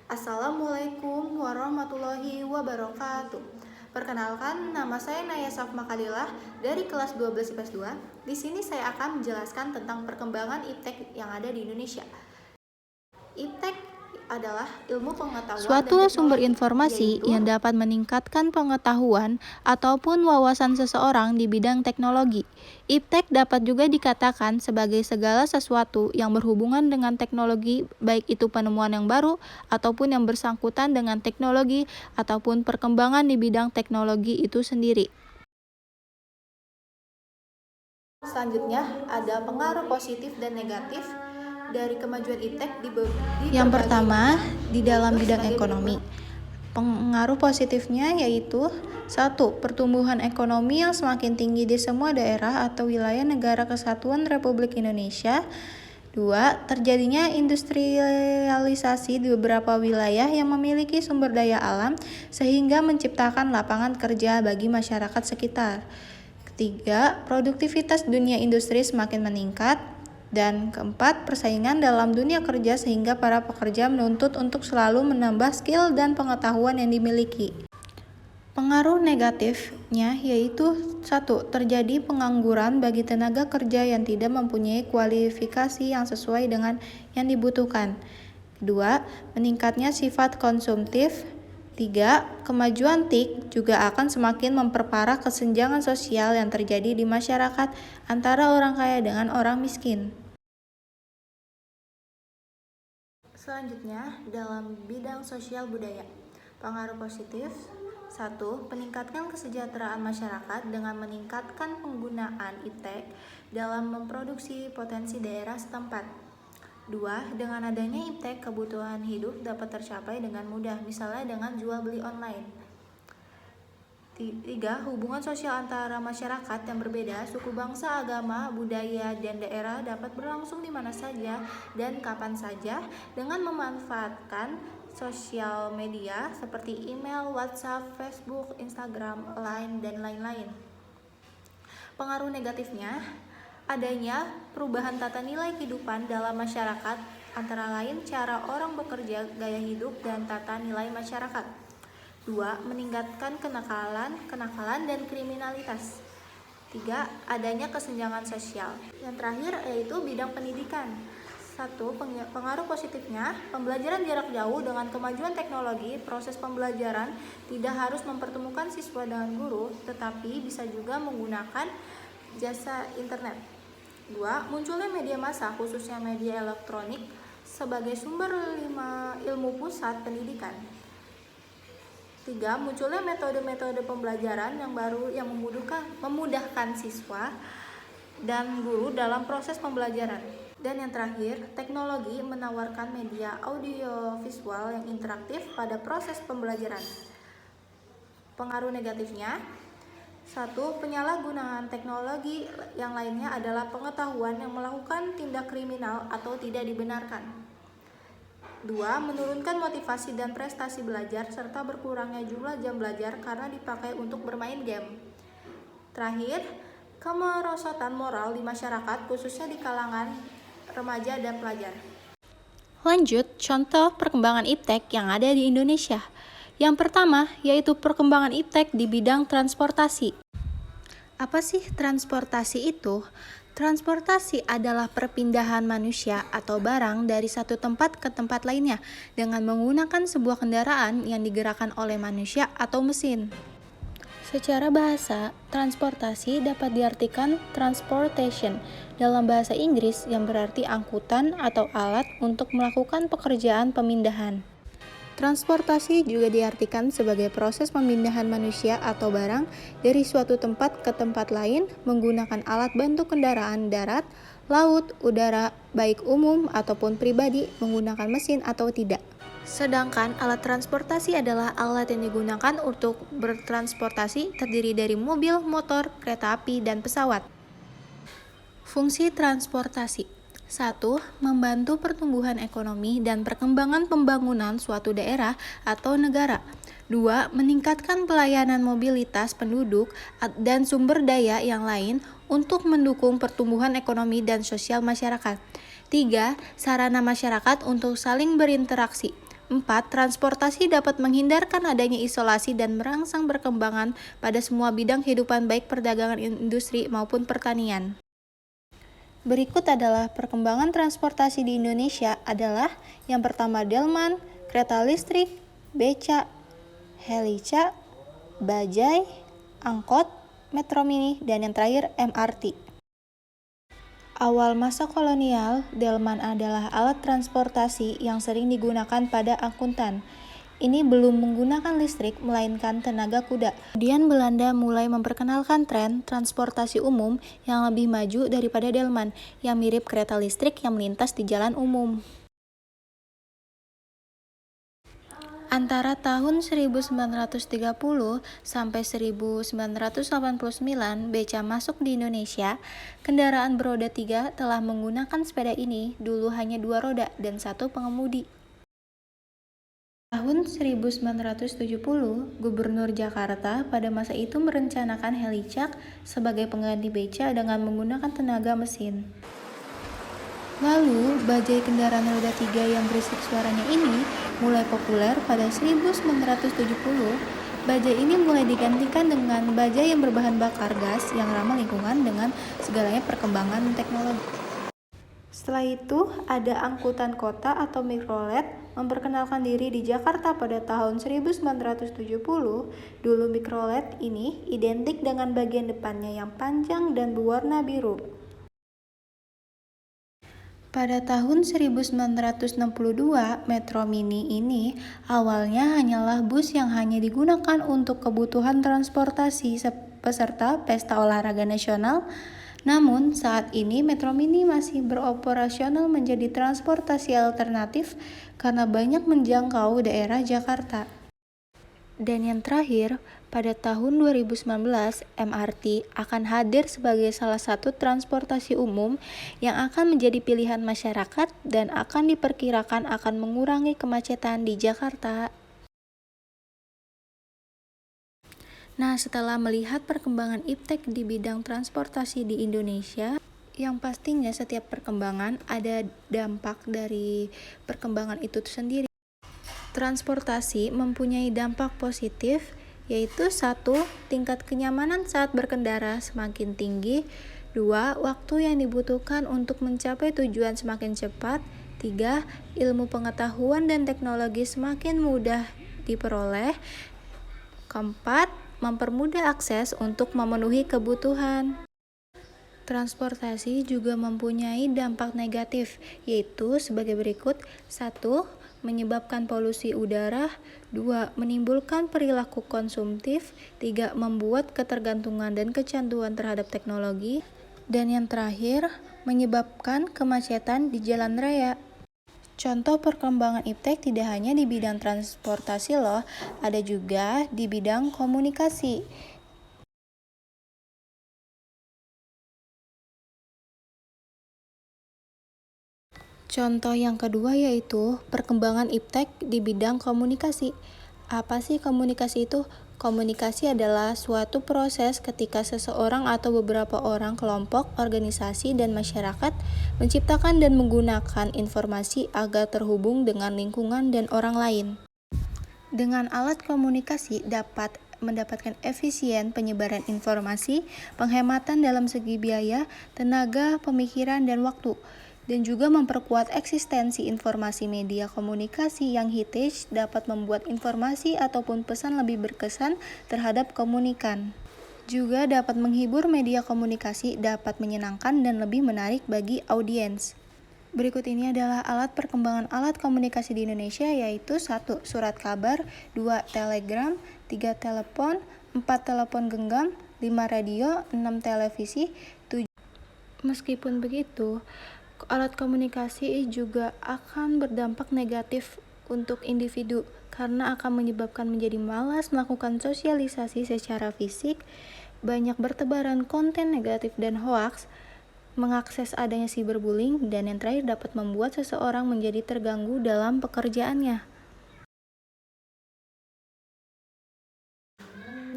Assalamualaikum warahmatullahi wabarakatuh. Perkenalkan, nama saya Naya Safma Khalilah dari kelas 12 IPS 2. Di sini saya akan menjelaskan tentang perkembangan iptek yang ada di Indonesia. Iptek adalah ilmu pengetahuan Suatu dan sumber teknologi, informasi yaitu yang dapat meningkatkan pengetahuan ataupun wawasan seseorang di bidang teknologi. Iptek dapat juga dikatakan sebagai segala sesuatu yang berhubungan dengan teknologi, baik itu penemuan yang baru ataupun yang bersangkutan dengan teknologi ataupun perkembangan di bidang teknologi itu sendiri. Selanjutnya ada pengaruh positif dan negatif dari kemajuan iptek Yang pertama, di dalam bidang ekonomi. Pengaruh positifnya yaitu 1. Pertumbuhan ekonomi yang semakin tinggi di semua daerah atau wilayah negara kesatuan Republik Indonesia. 2. Terjadinya industrialisasi di beberapa wilayah yang memiliki sumber daya alam sehingga menciptakan lapangan kerja bagi masyarakat sekitar. Ketiga, produktivitas dunia industri semakin meningkat. Dan keempat, persaingan dalam dunia kerja sehingga para pekerja menuntut untuk selalu menambah skill dan pengetahuan yang dimiliki. Pengaruh negatifnya yaitu 1. Terjadi pengangguran bagi tenaga kerja yang tidak mempunyai kualifikasi yang sesuai dengan yang dibutuhkan. 2. Meningkatnya sifat konsumtif. 3. Kemajuan TIK juga akan semakin memperparah kesenjangan sosial yang terjadi di masyarakat antara orang kaya dengan orang miskin. Selanjutnya, dalam bidang sosial budaya, pengaruh positif 1. Meningkatkan kesejahteraan masyarakat dengan meningkatkan penggunaan iptek dalam memproduksi potensi daerah setempat. 2. Dengan adanya iptek, kebutuhan hidup dapat tercapai dengan mudah, misalnya dengan jual beli online. 3. Hubungan sosial antara masyarakat yang berbeda, suku bangsa, agama, budaya, dan daerah dapat berlangsung di mana saja dan kapan saja dengan memanfaatkan sosial media seperti email, WhatsApp, Facebook, Instagram, Line, dan lain-lain. Pengaruh negatifnya, adanya perubahan tata nilai kehidupan dalam masyarakat, antara lain cara orang bekerja, gaya hidup, dan tata nilai masyarakat. 2. Meningkatkan kenakalan dan kriminalitas. 3. Adanya kesenjangan sosial. Yang terakhir yaitu bidang pendidikan. 1. Pengaruh positifnya, pembelajaran jarak jauh dengan kemajuan teknologi, proses pembelajaran tidak harus mempertemukan siswa dengan guru, tetapi bisa juga menggunakan jasa internet. 2. Munculnya media massa, khususnya media elektronik, sebagai sumber ilmu pusat pendidikan. 3. Munculnya metode-metode pembelajaran yang baru yang memudahkan siswa dan guru dalam proses pembelajaran. Dan yang terakhir, teknologi menawarkan media audiovisual yang interaktif pada proses pembelajaran. Pengaruh negatifnya, 1. Penyalahgunaan teknologi. Yang lainnya adalah pengetahuan yang melakukan tindak kriminal atau tidak dibenarkan. 2. Menurunkan motivasi dan prestasi belajar serta berkurangnya jumlah jam belajar karena dipakai untuk bermain game. Terakhir, kemerosotan moral di masyarakat khususnya di kalangan remaja dan pelajar. Lanjut, contoh perkembangan iptek yang ada di Indonesia. Yang pertama, yaitu perkembangan iptek di bidang transportasi. Apa sih transportasi itu? Transportasi adalah perpindahan manusia atau barang dari satu tempat ke tempat lainnya dengan menggunakan sebuah kendaraan yang digerakkan oleh manusia atau mesin. Secara bahasa, transportasi dapat diartikan transportation dalam bahasa Inggris yang berarti angkutan atau alat untuk melakukan pekerjaan pemindahan. Transportasi juga diartikan sebagai proses pemindahan manusia atau barang dari suatu tempat ke tempat lain menggunakan alat bantu kendaraan darat, laut, udara, baik umum ataupun pribadi menggunakan mesin atau tidak. Sedangkan alat transportasi adalah alat yang digunakan untuk bertransportasi terdiri dari mobil, motor, kereta api, dan pesawat. Fungsi transportasi 1. Membantu pertumbuhan ekonomi dan perkembangan pembangunan suatu daerah atau negara. 2. Meningkatkan pelayanan mobilitas penduduk dan sumber daya yang lain untuk mendukung pertumbuhan ekonomi dan sosial masyarakat. 3. Sarana masyarakat untuk saling berinteraksi. 4. Transportasi dapat menghindarkan adanya isolasi dan merangsang perkembangan pada semua bidang kehidupan baik perdagangan industri maupun pertanian. Berikut adalah perkembangan transportasi di Indonesia adalah yang pertama delman, kereta listrik, beca, helica, bajai, angkot, metro mini, dan yang terakhir MRT. Awal masa kolonial, delman adalah alat transportasi yang sering digunakan pada angkutan. Ini belum menggunakan listrik, melainkan tenaga kuda. Kemudian Belanda mulai memperkenalkan tren transportasi umum yang lebih maju daripada delman, yang mirip kereta listrik yang melintas di jalan umum. Antara tahun 1930 sampai 1989 beca masuk di Indonesia. Kendaraan beroda 3 telah menggunakan sepeda ini, dulu hanya 2 roda dan 1 pengemudi. Tahun 1970, Gubernur Jakarta pada masa itu merencanakan helicak sebagai pengganti beca dengan menggunakan tenaga mesin. Lalu, bajai kendaraan roda 3 yang berisik suaranya ini mulai populer pada 1970. Bajai ini mulai digantikan dengan bajai yang berbahan bakar gas yang ramah lingkungan dengan segalanya perkembangan teknologi. Setelah itu, ada angkutan kota atau mikrolet memperkenalkan diri di Jakarta pada tahun 1970. Dulu mikrolet ini identik dengan bagian depannya yang panjang dan berwarna biru. Pada tahun 1962, Metro Mini ini awalnya hanyalah bus yang hanya digunakan untuk kebutuhan transportasi peserta Pesta Olahraga Nasional. Namun, saat ini Metro Mini masih beroperasional menjadi transportasi alternatif karena banyak menjangkau daerah Jakarta. Dan yang terakhir, pada tahun 2019, MRT akan hadir sebagai salah satu transportasi umum yang akan menjadi pilihan masyarakat dan akan diperkirakan akan mengurangi kemacetan di Jakarta. Nah, setelah melihat perkembangan iptek di bidang transportasi di Indonesia, yang pastinya setiap perkembangan ada dampak dari perkembangan itu sendiri. Transportasi mempunyai dampak positif, yaitu 1. Tingkat kenyamanan saat berkendara semakin tinggi. 2. Waktu yang dibutuhkan untuk mencapai tujuan semakin cepat. 3. Ilmu pengetahuan dan teknologi semakin mudah diperoleh. 4. Mempermudah akses untuk memenuhi kebutuhan. Transportasi juga mempunyai dampak negatif, yaitu sebagai berikut. 1. Menyebabkan polusi udara. 2. Menimbulkan perilaku konsumtif. 3. Membuat ketergantungan dan kecanduan terhadap teknologi. Dan yang terakhir, menyebabkan kemacetan di jalan raya. Contoh perkembangan iptek tidak hanya di bidang transportasi loh, ada juga di bidang komunikasi. Contoh yang kedua yaitu perkembangan iptek di bidang komunikasi. Apa sih komunikasi itu? Komunikasi adalah suatu proses ketika seseorang atau beberapa orang, kelompok, organisasi, dan masyarakat menciptakan dan menggunakan informasi agar terhubung dengan lingkungan dan orang lain. Dengan alat komunikasi dapat mendapatkan efisien penyebaran informasi, penghematan dalam segi biaya, tenaga, pemikiran, dan waktu, dan juga memperkuat eksistensi informasi. Media komunikasi yang heritage dapat membuat informasi ataupun pesan lebih berkesan terhadap komunikan. Juga dapat menghibur. Media komunikasi dapat menyenangkan dan lebih menarik bagi audiens. Berikut ini adalah alat perkembangan alat komunikasi di Indonesia, yaitu 1. Surat kabar, 2. Telegram, 3. Telepon, 4. Telepon genggam, 5. Radio, 6. Televisi, 7. Meskipun begitu, alat komunikasi juga akan berdampak negatif untuk individu karena akan menyebabkan menjadi malas melakukan sosialisasi secara fisik, banyak bertebaran konten negatif dan hoaks, mengakses adanya cyberbullying, dan yang terakhir dapat membuat seseorang menjadi terganggu dalam pekerjaannya.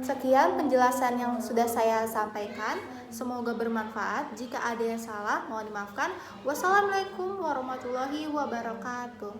Sekian penjelasan yang sudah saya sampaikan. Semoga bermanfaat. Jika ada yang salah, mohon dimaafkan. Wassalamualaikum warahmatullahi wabarakatuh.